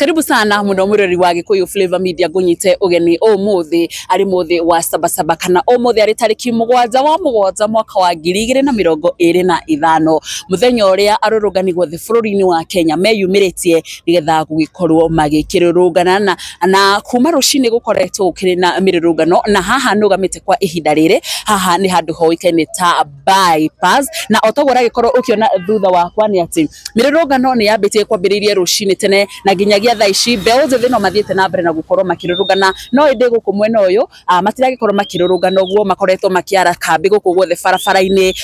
Karibu sana muno mwirori wa Gikuyu Flavor Media gunyite ugeni umuthi ari muthi wa sabasaba kana umuthi ari tariki 7 mwaka wa 2025 muthenya uria aruruganirwo thi bururi-ini wa Kenya meyumiritie nigetha gugikorwo magikirurungana na kuma rucini gukoretwo ukiri na mirurungano na haha nugamite kwa ihinda riri haha ni handu hoikaine ta bypass na otogora gikorwo ukiona thutha wakwa ni ati mirurungano ni yambitie kwambiriria rucini tene na ginyagia thaa ici mbeu njithi no mathiete na mbere na gukorwo makirurungana no inde guku mwena uyu matiragikorwo makirurungana guo makoretwo makiara kambi guku guothe barabara-ini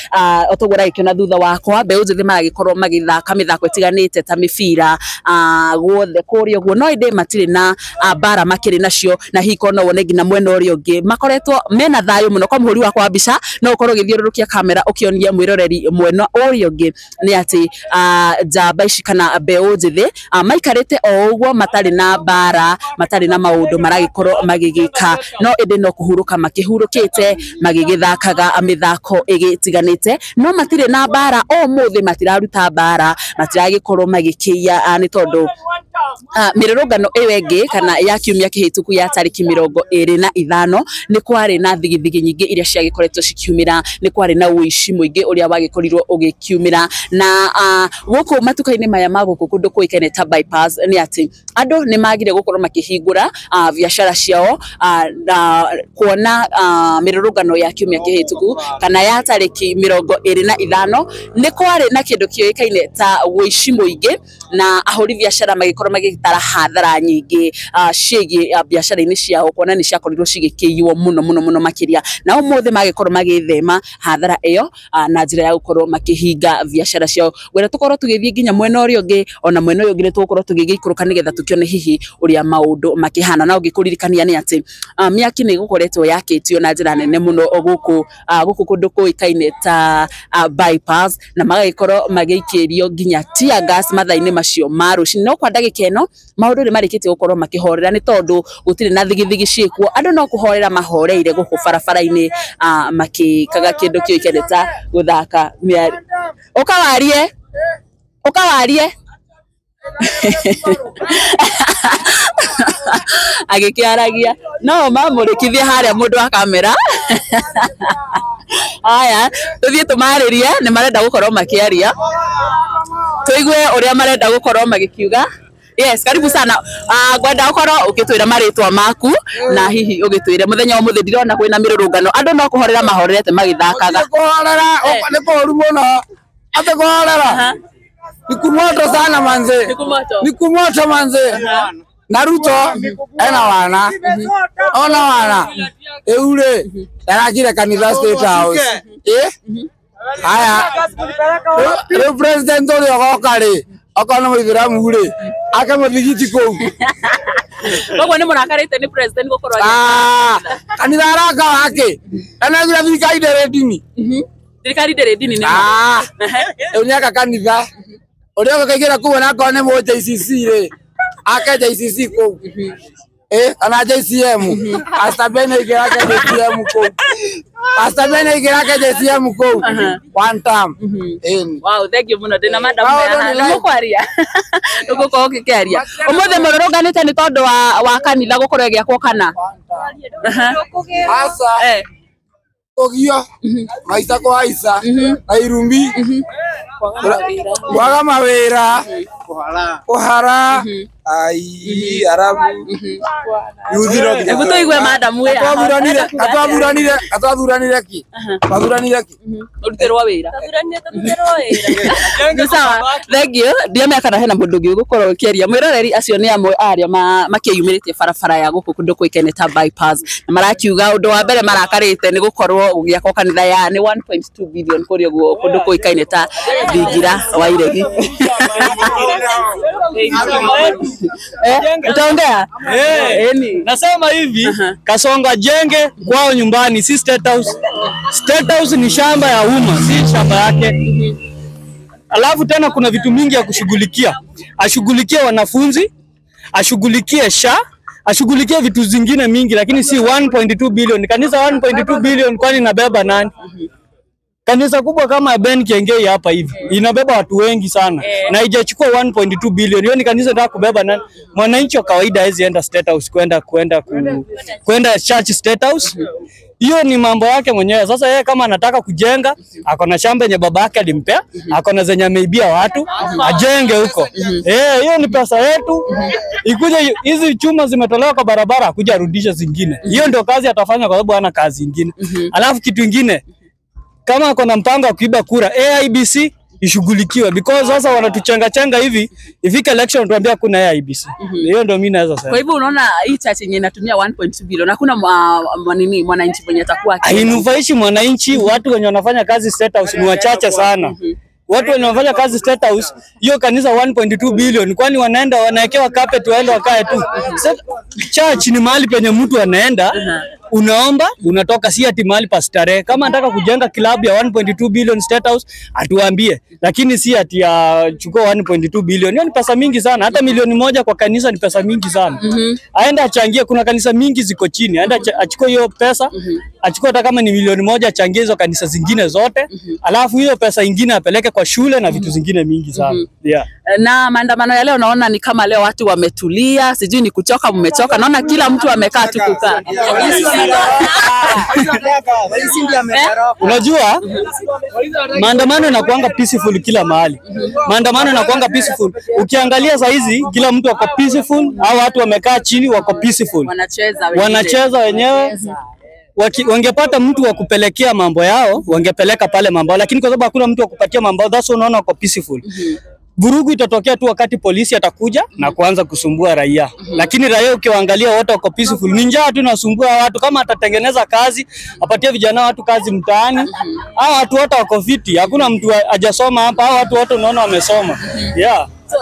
otogora ikiona thutha wakwa mbeu njithi maragikorwo magithaka mithako itiganite ta mibira guothe kurio guo no inde matire na bara makiri nacio na hiko no wone ngina mwena urio ungi makoretwo mena thayo muno kwa muhuri wakwa mbica no ukorwo githiururukia kamera ukionia mwiroreri mwena urio ungi ni ati njamba ici kana mbeu njithi maikarite oguo matari na bara matari na maundu maragikorwo magigika no indi no kuhuruka makihurukite magigithakaga mithako igitiganite no matire na bara o muthi matiraruta bara matiragikorwo magikia ni tondu mirurungano iwengi kana ya kiumia kihituku ya tariki 25 ni kwari na thigithigi nyingi iria ciagikoretwo cikiumira ni kwari na uici muingi uria wagikorirwo ugikiumira na guku matuka-ini maya maguku kundu kuikaine ta bypass ni ati andu ni magire gukorwo makihingura biashara ciao na kuona mirurungano ya kiumia kihituku kana ya tariki 25 ni kwari na kindu kioikaine ta uici muingi na ahuri biashara magikorwo magitara hathara nyingi ciigi biashara-ini ciao kuona ni ciakorirwo cigikiiyo muno makiria na umuthi magikorwo magithema hathara iyo na njira ya gukorwo makihinga biashara ciao gwera tukorwo tugithie nginya mwena urio ungi ona mwena uyu ungi tukorwo tugigiikuruka nigetha tukione hihi uria maundu makihana na ungikuririkania ni ati miaki ni gukoretwo yakitio na njira nene muno guku kundu kuikaine ta bypass na magagikorwo magikirio nginya tear gas mathaini macio maruci no kwa ndagika eno maundu ni marikitie gukorwo makihorera ni tondu gutire na thigithigi ciikuo andu no kuhorera mahoreire guku barabara-ini makikaga kindu kioikaine ta guthaka miari ukawarie agikiaragia no mamurikithie haria mundu wa kamera aya tuthie tumaririe ni marenda gukorwo makiaria tuigue uria marenda gukorwo magikiuga. Yes, karibu sana. Gwenda ukorwo ukitwira maritwa maku na hihi ugitwire muthenya umuthi ndirona kwina mirurungano andu no kuhorera mahorerete magithakaga kuhorera ni koru muno ate kuhorera nikumoto sana manze nikumoto manze Naruto ena wana ona wana eure yarakire kanitha State House haya president uri ogokari akona muithiramu uri akamuthigiti kou bagwa ni murakarite ni president gukorwa kanitha araka wake ana gira thirikari ndere dini thirikari ndere dini ni unyaka kanitha uria kagira kuona kone mo JCC ri aka JCC kou ana JCM astabene igira ka JCM kou astabene igira ka JCM kou one time wow thank you muno dina madam ni mukwaria uguko okikiaria umuthe mururunganite ni tondu wa kanitha gukorwo giakwo kana asa ogio maisa kwa Aisa airumbi kwaga mawira kuhara ai arabu yuthiro ebuto igwe madam we atwaburanire ki urutirwa wira ni sawa thank you ndiame kana hena mundu ngi gukorwo kiaria mwiroreri acio ni amwe aria makiyumiritie barabara ya guku kundu kuikaine ta bypass na marakiuga undu wa mbere marakarite ni gukorwo ugiakwo kanitha ya ni 1.2 billion kurio guo kundu kuikaine ta Thingira wa Iregi utaongea nasema hivi Kasonga jenge kwao nyumbani si State House. State House ni shamba ya umma si shamba yake. Alafu tena kuna vitu mingi ya kushughulikia, ashughulikie wanafunzi, ashughulikie SHA, ashughulikie vitu zingine mingi lakini si 1.2 billion. Kanisa 1.2 billion kwani nabeba nani? Kanisa kubwa kama Ben Kiengei hapa hivi inabeba watu wengi sana na haijachukua 1.2 billion. Hiyo ni kanisa nataka kubeba nani? Mwananchi wa kawaida hawezi enda State House kwenda church State House. Hiyo ni mambo yake mwenyewe. Sasa yeye kama anataka kujenga, ako na shamba yenye babake alimpea, ako na zenye ameibia watu, ajenge huko. Hiyo ni pesa yetu. Ikuje hizi chuma zimetolewa kwa barabara, kuja arudishe zingine. Hiyo ndio kazi atafanya kwa sababu hana kazi nyingine. Alafu kitu kingine, kama ako na mpango wa kuiba kura, AIBC ishughulikiwe because sasa wanatuchanga hivi, ifika election tuambia kuna AIBC. Hiyo ndio mimi naweza sema. Kwa hivyo unaona hii church yenye inatumia 1.2 billion hakuna mwananchi mwenye atakuwa hainufaishi mwananchi. Watu wenye wanafanya kazi State House ni wachache sana. Watu wenye wanafanya kazi State House, hiyo kanisa 1.2 billion, kwani wanaenda wanawekewa carpet waende wakae tu. Church ni mahali penye mtu anaenda, unaomba, unatoka, si ati mahali pa starehe. Kama anataka kujenga klabu ya 1.2 billion State House, atuambie. Lakini si ati chukua 1.2 billion. Hiyo ni pesa mingi sana. Hata milioni moja kwa kanisa ni pesa mingi sana. Aenda achangie, kuna kanisa mingi ziko chini. Aenda achukue hiyo pesa, achukue hata kama ni milioni moja achangie hizo kanisa zingine zote. Alafu hiyo pesa nyingine apeleke kwa shule na vitu zingine mingi sana. Na maandamano ya leo naona ni kama leo watu wametulia, sijui ni kuchoka mmechoka. Naona kila mtu amekaa tu kukaa. Unajua maandamano yanakuanga peaceful kila mahali. Maandamano yanakuanga peaceful. Ukiangalia saa hizi kila mtu wako peaceful, au watu wamekaa chini wako peaceful. Wanacheza wenyewe. Wangepata mtu wa kupelekea mambo yao, wangepeleka pale mambo, lakini kwa sababu hakuna mtu wa kupatia mambo, that's unaona wako peaceful. Vurugu itatokea tu wakati polisi atakuja na kuanza kusumbua raia. Lakini raia ukiwaangalia wote wako peaceful. Ni njaa tu inasumbua watu. Kama atatengeneza kazi, apatie vijana watu kazi mtaani, hao watu wote wako fiti. Hakuna mtu hajasoma hapa, hao watu wote unaona wamesoma. So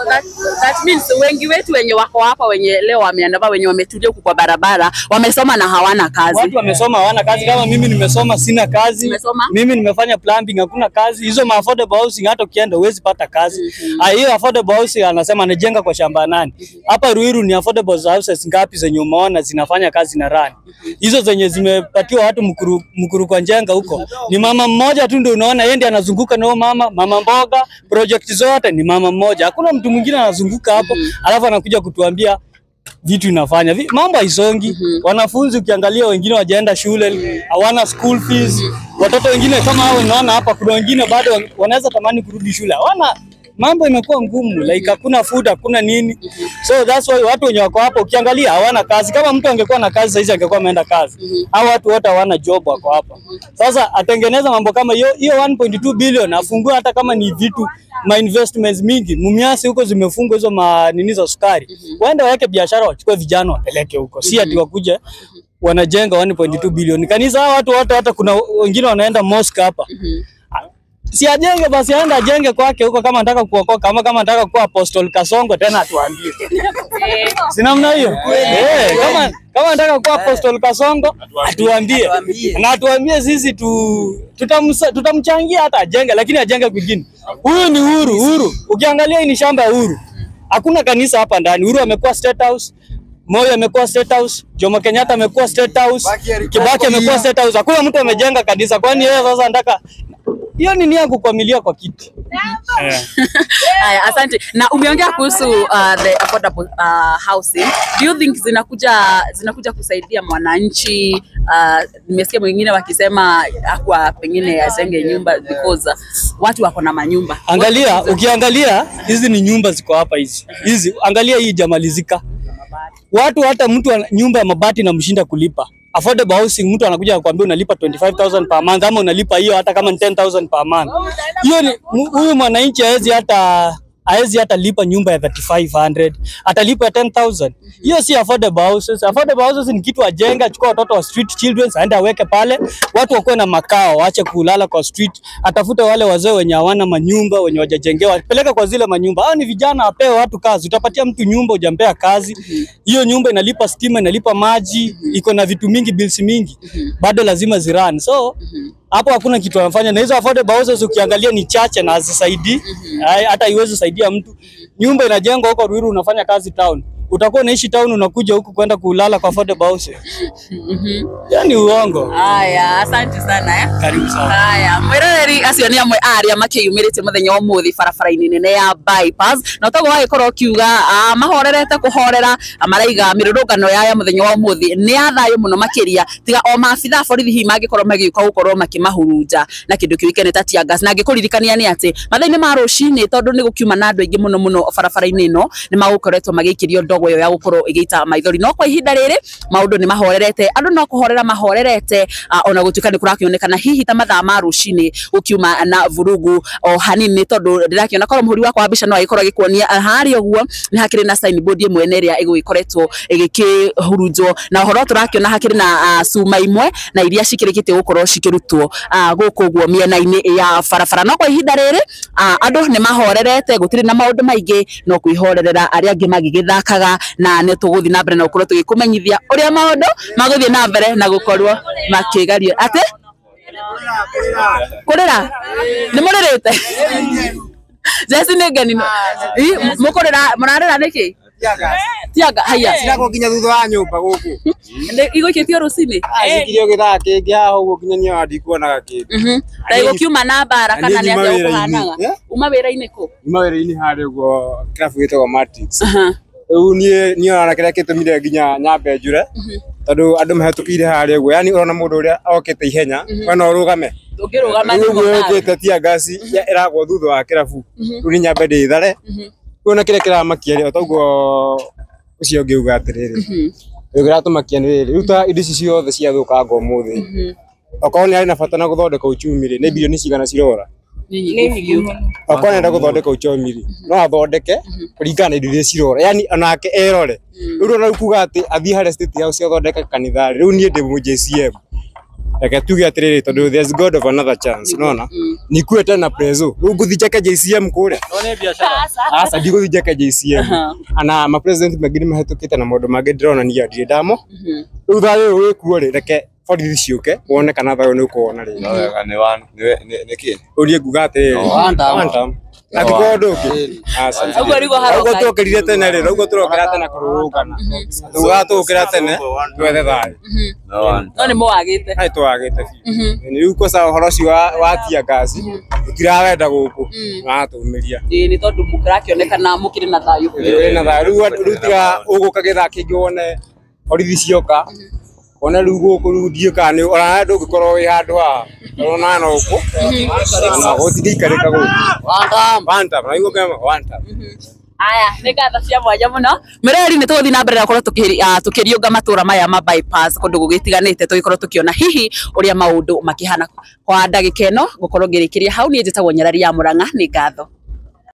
that means wengi wetu wenye wako hapa, wenye leo wameandamana, wenye wametulia huko kwa barabara, wamesoma na hawana kazi. Watu wamesoma hawana kazi. Kama mimi nimesoma sina kazi. Mimi nimefanya plumbing hakuna kazi. Hizo affordable housing hata ukienda huwezi pata kazi. Hiyo affordable housing anasema anajenga kwa shamba nani? Hapa Ruiru ni affordable houses ngapi zenye umeona zinafanya kazi na rani? Hizo zenye zimepatiwa watu mkuru kwa njenga huko. Ni mama mmoja tu ndio unaona yeye ndiye anazunguka na mama mboga, project zote ni mama mmoja. Hakuna mtu mwingine anazunguka hapo, alafu anakuja kutuambia vitu inafanya. Mambo haisongi. Wanafunzi ukiangalia wengine wajaenda shule, hawana school fees. Watoto wengine kama hao unaona hapa, kuna wengine bado wanaweza tamani kurudi shule. Hawana, mambo imekuwa ngumu, like hakuna food, hakuna nini. So that's why watu wenye wako hapa ukiangalia hawana kazi. Kama mtu angekuwa na kazi sasa angekuwa ameenda kazi. Hao watu wote hawana job wako hapa. Sasa atengeneza mambo kama hiyo 1.2 billion afungue, hata kama ni vitu ma investments mingi. Mumiasi huko zimefungwa hizo nini za sukari. Waende waweke biashara, wachukue vijana wapeleke huko. Si ati wakuje wanajenga 1.2 billion. Kanisa watu wote, hata kuna wengine wanaenda mosque hapa. Si ajenge basi, aenda ajenge kwake huko kama anataka kuokoka, ama kama anataka kuwa Apostle Kasongo tena atuambie. Si namna hiyo? Kama anataka kuwa Apostle Kasongo atuambie. Na atuambie sisi tutamchangia hata ajenge, lakini ajenge kwingine. Huyu ni Uhuru. Ukiangalia hii ni shamba ya Uhuru. Hakuna kanisa hapa ndani. Uhuru amekuwa State House, Moi amekuwa State House, Jomo Kenyatta amekuwa State House, Kibaki amekuwa State House. Hakuna mtu amejenga kanisa. Kwani yeye sasa anataka hiyo ni nia kukwamilia kwa kiti. Haya, asante. Na umeongea kuhusu the affordable housing. Do you think zinakuja kusaidia mwananchi? Nimesikia wengine wakisema kwa pengine ajenge nyumba because watu wako na manyumba. Angalia, ukiangalia hizi ni nyumba ziko hapa hizi. Angalia hii jamalizika. Watu hata mtu nyumba ya mabati na mshinda kulipa. Affordable housing mtu anakuja kukuambia unalipa 25,000 per month, ama unalipa hiyo hata kama ni 10,000 per month. Hiyo ni huyu mwananchi haezi hata lipa nyumba ya 3,500, atalipa 10,000. Hiyo si affordable houses. Affordable houses ni kitu ajenga, chukua watoto wa street children aende aweke pale, watu wakuwe na makao, waache kulala kwa street. Atafute wale wazee wenye hawana manyumba, wenye wajajengewa, peleka kwa zile manyumba. Hao ni vijana, apewe watu kazi. Utapatia mtu nyumba, hujampea kazi. Hiyo nyumba inalipa stima, inalipa maji, iko na vitu mingi, bills mingi. Bado lazima zirani. So hapo hakuna kitu wanafanya. Na hizo affordable houses ukiangalia ni chache na hazisaidii. Hata haiwezi saidia mtu. Nyumba inajengwa huko Ruiru, unafanya kazi town. utakuwa unaishi town unakuja huku kwenda kulala kwa affordable house. Yani uongo. Haya, asante sana Karibu sana. Haya, mwiroreri acio ni amwe aria makiyumirite muthenya wa muthi barabara-ini nene ya bypass na togo wagikorwo kiuga mahorerete kuhorera maraiga mirurungano ya muthenya wa muthi ni athayo muno makiria tiga o maabitha borithi hi magikorwo magiuka gukorwo makimahurunja na kindu kiuikene ta tear gas na ngikuririkania ni ati mathaini ma rucini tondu ni gukiuma na andu aingi muno barabara-ini ino ni magukoretwo magikirio ndogo yo ya gukorwo igiita maithori no kwa ihinda riri maundu ni mahorerete andu no kuhorera mahorerete ona gutuika ni kurakionekana hihi ta mathaa ma rucini ukiuma na vurugu o hanini tondu ndirakiona korwo muhuri wakwa wa mbica no agikorwo agikuonia hari oguo ni hakiri na signboard imwe neria igwikoretwo igikihurunjwo na horo turakiona hakiri na cuma imwe na iria cikirikite gukorwo cikirutwo guku guo miena-ini ya barabara no kwa ihinda riri andu ni mahorerete gutiri na maundu maingi no kwihorerera aria angi magigithakaga na ne tuguthi na mbere na gukorwo tugikumenyithia uria maundu maguthie na mbere na gukorwo makigario ate kurira ni muririte Jesse negani mukorera murarera niki tiaga haya sirako kinya thutha wa nyumba guku igukitio rucini asikirio githaa kingi haha uguo kinya ni andi kuonaga kingi ta igukiuma na bara kana ni atia ukuhanaga uma wira-ini ku uma wira-ini hari uguo krafu gitagwo Matrix riu ni ona kiria gitumire nginya nyambe njure tondu andu mahetukire hari uguo yani urona mundu uria okite ihenya wena urugame ungirugama ni tear gas iragwo thutha wa krafu riu ni nyambe ndithare kuona kiria kiramakia otaguo ucio ngiuga atiriri giratũmakia nĩ rĩrĩ rĩu ta indo ici ciothe ciathũkanga ũmũthĩ okorwo nĩ arĩ na bata na gũthondeka uchumi rĩ nĩ bilioni cigana cirora okorwo nĩenda gũthondeka uchumi no athondeke kũringana na indo iria cirora yani onake erore rĩu ona kuga atĩ athiĩ harĩa State House athondeka kanitha rĩu niĩ ndĩ mu JCM reke tuge atiriri tondu there's God of another chance nona nikuete na prezo rĩu ngũthi njake JCM kũrĩa None biashara. asa ndigũthi njake JCM ana ma president magini mahetũkĩte na maũndũ mangĩ ndĩrona niĩ ndirĩ ndamo rĩu thayo ũyũ wĩkuo rĩ reke borithi ciũke wone kana thayo nĩ ũkuona rĩ nĩ kĩ ũrie nguga atĩrĩrĩ one time Akiko nduki. Asa. Ugo rigo haroka. Ugo tukirire tene rero, ugo turokera tene kururugana. Tuga tukira tene, twethe thai. No ni mwagite. Ai twagite. Ni uko sa horo ci wa tear gas. Ikirawenda guku. Atumiria. Ni tondu mukirakionekana mukiri na thayu. Na thayu riu tiga uguka githa kingi wone borithi cioka. Ona riu guku rudie kane ona ndungikorwo wi handu ha ona no uko na guthikarika guku one time na igukema one time. Aya nigatha cia mwanya muno mireri ni tuguthi na mbere na korwo tukiriunga matura maya ma bypass kundu gugitiganite tugikorwo tukiona hihi uria maundu makihana kwa ndagika ino gukorwo ngirikiria hau ni njitagwo Nyarari ya Murang'a ni ngatho.